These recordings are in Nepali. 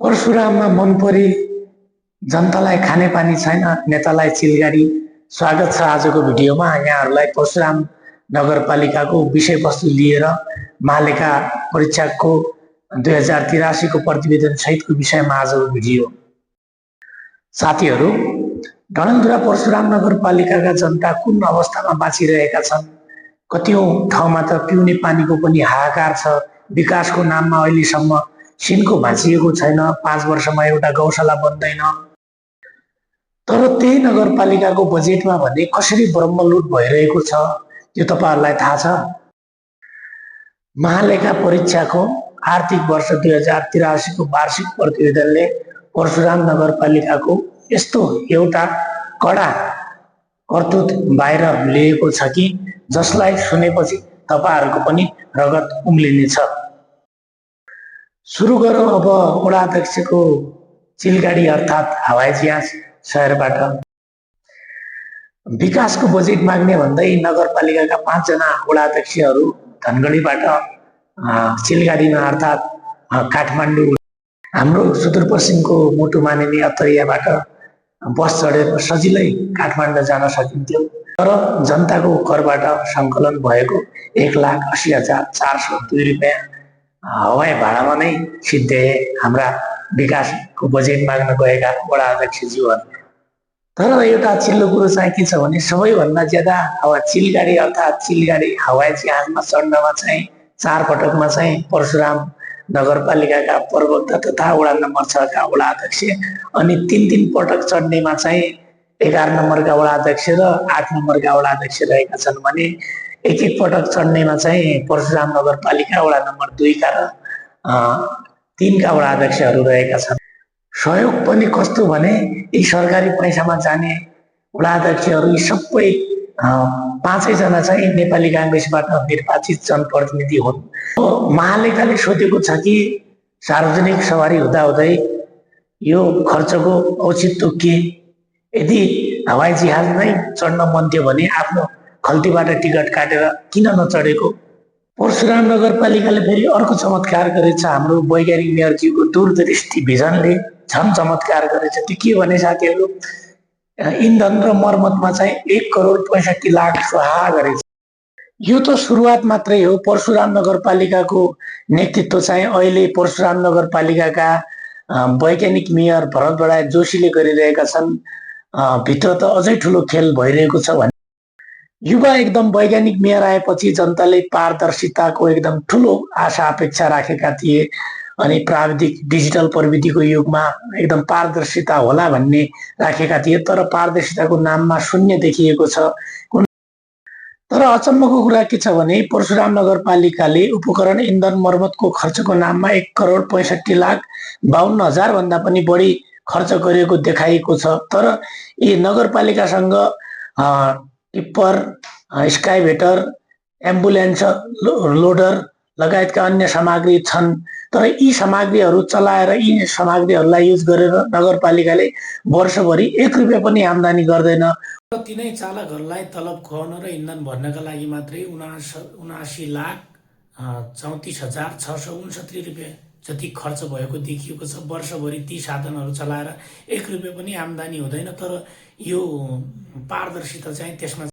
परशुराममा मन परी जनतालाई खाने पानी छैन, नेतालाई चिलगाडी। स्वागत छ आजको भिडियोमा। यहाँहरूलाई परशुराम नगरपालिकाको विषयवस्तु लिएर महालेखा परीक्षाको 2083 को प्रतिवेदन सहितको विषयमा आजको भिडियो। साथीहरू, डडेलधुरा परशुराम नगरपालिकाका जनता कुन अवस्थामा बाँचिरहेका छन्? कतिौं ठाउँमा त पिउने पानीको पनि हाहाकार छ। विकासको नाममा अहिलेसम्म सिन्को भाँचिएको छैन। 5 वर्षमा एउटा गौशाला बन्दैन। तर त्यही नगरपालिकाको बजेटमा भने कसरी ब्रह्मलुट भइरहेको छ त्यो तपाईहरुलाई थाहा छ? महालेखा परीक्षाको आर्थिक वर्ष 2083 को वार्षिक प्रतिवेदनले परशुराम नगरपालिकाको यस्तो एउटा कडा करतुत बाहिर ल्याएको छ कि जसलाई सुनेपछि तपाईहरुको पनि रगत उम्लिनेछ। सुरु गरौँ अब वडा अध्यक्षको चिलगाडी अर्थात् हवाई जहाज शहरबाट। विकासको बजेट माग्ने भन्दै नगरपालिकाका 5 जना वडा अध्यक्षहरू धनगढीबाट चिलगाडीमा अर्थात् काठमाडौँ हाम्रो सुदूरपश्चिमको मुटु मानिने अतरियाबाट बस चढेर सजिलै काठमाडौँ जान सकिन्थ्यो। तर जनताको करबाट सङ्कलन भएको 1,80,402 रुपियाँ हवाई भाडामा नै सिद्धे हाम्रा विकासको बजेट माग्न गएका वडा अध्यक्षज्यूहरू। तर एउटा चिल्लो कुरो चाहिँ के छ भने सबैभन्दा ज्यादा अब चिलगाडी अर्थात् चिलगाडी हवाई जहाजमा चढ्नमा चाहिँ 4 पटकमा चाहिँ परशुराम नगरपालिकाका प्रवक्ता तथा वडा नम्बर 6 का वडा अध्यक्ष अनि 3 पटक चढ्नेमा चाहिँ 11 नम्बरका वडा अध्यक्ष र 8 नम्बरका वडा अध्यक्ष रहेका छन् भने एक पटक चढ्नेमा चाहिँ परशुराम नगरपालिका वडा नम्बर 2 का र 3 का वडा अध्यक्षहरू रहेका छन्। सहयोग पनि कस्तो भने यी सरकारी पैसामा जाने वडा अध्यक्षहरू यी सबै 5 जना चाहिँ नेपाली कांग्रेसबाट निर्वाचित जनप्रतिनिधि हुन्। महालेखाले सोधेको छ कि सार्वजनिक सवारी हुँदाहुँदै यो खर्चको औचित्य के? यदि हवाई जहाज नै चढ्न मन थियो भने आफ्नो खल्तीबाट टिकट काटेर किन नचढेको? परशुराम नगरपालिकाले फेरि अर्को चमत्कार गरेछ। हाम्रो वैज्ञानिक मेयरज्यूको दूरदृष्टि भिजनले झन् चमत्कार गरेछ। त्यो के भने साथीहरू, इन्धन र मर्मतमा चाहिँ 1,65,00,000 स्वाहा गरेछ। यो त सुरुवात मात्रै हो। परशुराम नगरपालिकाको नेतृत्व चाहिँ अहिले परशुराम नगरपालिकाका वैज्ञानिक मेयर भरत बडाई जोशीले गरिरहेका छन्। भित्र त अझै ठुलो खेल भइरहेको छ भने युवा एकदम वैज्ञानिक मेयर आएपछि जनताले पारदर्शिताको एकदम ठुलो आशा अपेक्षा राखेका थिए अनि प्राविधिक डिजिटल प्रविधिको युगमा एकदम पारदर्शिता होला भन्ने राखेका थिए। तर पारदर्शिताको नाममा शून्य देखिएको छ। तर अचम्मको कुरा के छ भने परशुराम नगरपालिकाले उपकरण इन्धन मर्मतको खर्चको नाममा 1,65,52,000 भन्दा पनि बढी खर्च गरिएको देखाइएको छ। तर यी नगरपालिकासँग टिप्पर, स्काइभेटर, एम्बुलेन्स लोडर लगायतका अन्य सामग्री छन्। तर यी सामग्रीहरू चलाएर यी सामग्रीहरूलाई युज गरेर नगरपालिकाले वर्षभरि 1 रुपियाँ पनि आम्दानी गर्दैन। तिनै चालकहरूलाई तलब खुवाउन र इन्धन भर्नका लागि मात्रै 79,34,669 रुपियाँ जति खर्च भएको देखिएको छ। वर्षभरि ती साधनहरू चलाएर 1 रुपियाँ पनि आम्दानी हुँदैन। तर यो पारदर्शिता चाहिँ त्यसमा।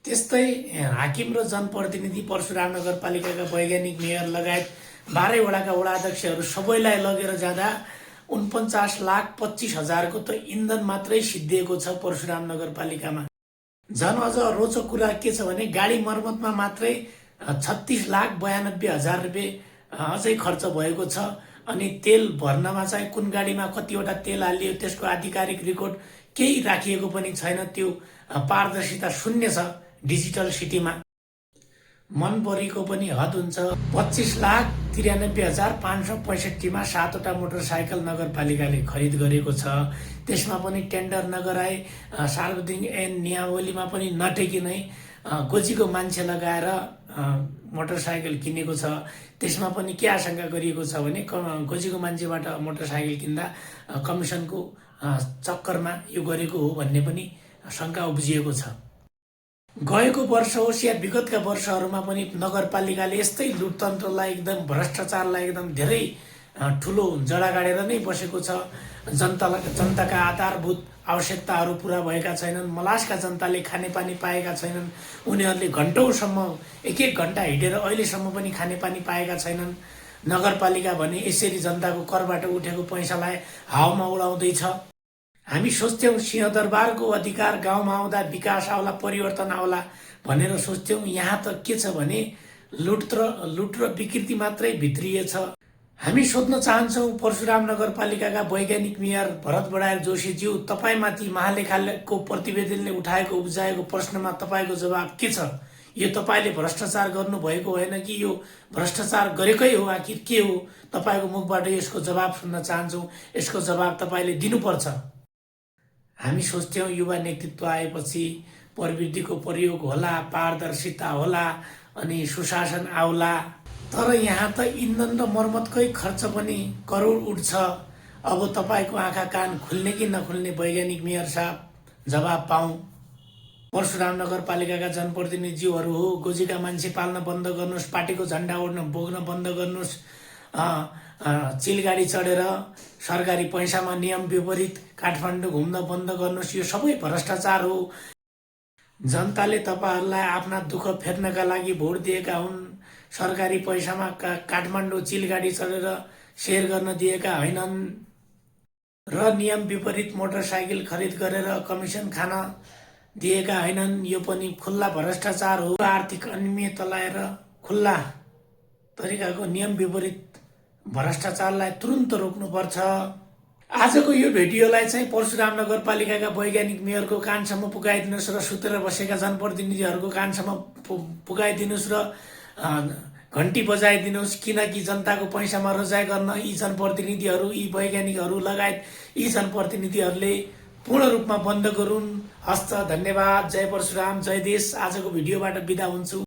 त्यस्तै हाकिम र जनप्रतिनिधि परशुराम नगरपालिकाका वैज्ञानिक मेयर लगायत 12 वडाका वडा अध्यक्षहरू सबैलाई लगेर जाँदा 49,25,000 को त इन्धन मात्रै सिद्धिएको छ परशुराम नगरपालिकामा। झन् अझ रोचक कुरा के छ भने गाडी मर्मतमा मात्रै 36,92,000 रुपियाँ अझै खर्च भएको छ। अनि तेल भर्नमा चाहिँ कुन गाडीमा कतिवटा तेल हालियो त्यसको आधिकारिक रिकर्ड केही राखिएको पनि छैन। त्यो पारदर्शिता शून्य छ डिजिटल सिटीमा। मनपरीको पनि हद हुन्छ। 25,93,565 मा 7वटा मोटरसाइकल नगरपालिकाले खरिद गरेको छ। त्यसमा पनि टेन्डर नगराई सार्वजनिक ऐन नियमावलीमा पनि नटेकी नै गोजीको मान्छे लगाएर मोटरसाइकल किनेको छ। त्यसमा पनि के आशंका गरिएको छ भने गोजीको मान्छेबाट मोटरसाइकल किन्दा कमिसनको चक्करमा यो गरेको हो भन्ने पनि शंका उब्जिएको छ। गएको वर्ष होस् या विगतका वर्षहरूमा पनि नगरपालिकाले यस्तै लुटतन्त्रलाई एकदम भ्रष्टाचारलाई एकदम धेरै ठुलो जडा गाडेर नै बसेको छ। जनताका आधारभूत आवश्यकताहरू पुरा भएका छैनन्। मलासका जनताले खानेपानी पाएका छैनन्। उनीहरूले घन्टौँसम्म एक घन्टा हिँडेर अहिलेसम्म पनि खानेपानी पाएका छैनन्। नगरपालिका भने यसरी जनताको करबाट उठेको पैसालाई हावामा उडाउँदैछ। हामी सोच्थ्यौँ सिंहदरबारको अधिकार गाउँमा आउँदा विकास आउला, परिवर्तन आउला भनेर सोच्थ्यौँ। यहाँ त के छ भने लुट र विकृति मात्रै भित्रिएछ। हामी सोध्न चाहन्छौँ परशुराम नगरपालिकाका वैज्ञानिक मेयर भरत बडायल जोशीज्यू, तपाईँमाथि महालेखाको प्रतिवेदनले उठाएको उब्जाएको प्रश्नमा तपाईँको जवाब के छ? यो तपाईँले भ्रष्टाचार गर्नुभएको होइन कि यो भ्रष्टाचार गरेकै हो? आखिर के हो? तपाईँको मुखबाट यसको जवाब सुन्न चाहन्छौँ। यसको जवाब तपाईँले दिनुपर्छ। हामी सोच्थ्यौँ युवा नेतृत्व आएपछि प्रविधिको प्रयोग होला, पारदर्शिता होला अनि सुशासन आउला। तर यहाँ त इन्धन र मर्मतकै खर्च पनि करोड उठ्छ। अब तपाईँको आँखा कान खुल्ने कि नखुल्ने वैज्ञानिक मेयर साहब, जवाब पाऊँ। परशुराम नगरपालिकाका जनप्रतिनिधिज्यूहरू हो, गोजीका मान्छे पाल्न बन्द गर्नुहोस्, पार्टीको झन्डा ओढ्न बोक्न बन्द गर्नुहोस्, चिलगाडी चढेर सरकारी पैसामा नियम विपरीत काठमाडौँ घुम्न बन्द गर्नुहोस्। यो सबै भ्रष्टाचार हो। जनताले तपाईँहरूलाई आफ्ना दुःख फेर्नका लागि भोट दिएका हुन्। सरकारी पैसामा काठमाडौँ चिलगाडी चढेर सेयर गर्न दिएका होइनन् र नियम विपरीत मोटरसाइकल खरिद गरेर कमिसन खान दिएका होइनन्। यो पनि खुल्ला भ्रष्टाचार हो। आर्थिक अनियमिततालाई र खुल्ला तरिकाको नियम विपरीत भ्रष्टाचारलाई तुरुन्त रोक्नुपर्छ। आजको यो भिडियोलाई चाहिँ परशुराम नगरपालिकाका वैज्ञानिक मेयरको कानसम्म पुगाइदिनुहोस् र सुतेर बसेका जनप्रतिनिधिहरूको कानसम्म पुगाइदिनुहोस् र घन्टी बजाइदिनुहोस्। किनकि जनताको पैसामा रजाइ गर्न यी जनप्रतिनिधिहरू, यी वैज्ञानिकहरू लगायत यी जनप्रतिनिधिहरूले पूर्ण रूपमा बन्द गरून्। हस्त, धन्यवाद। जय परशुराम, जय देश। आजको भिडियोबाट बिदा हुन्छु।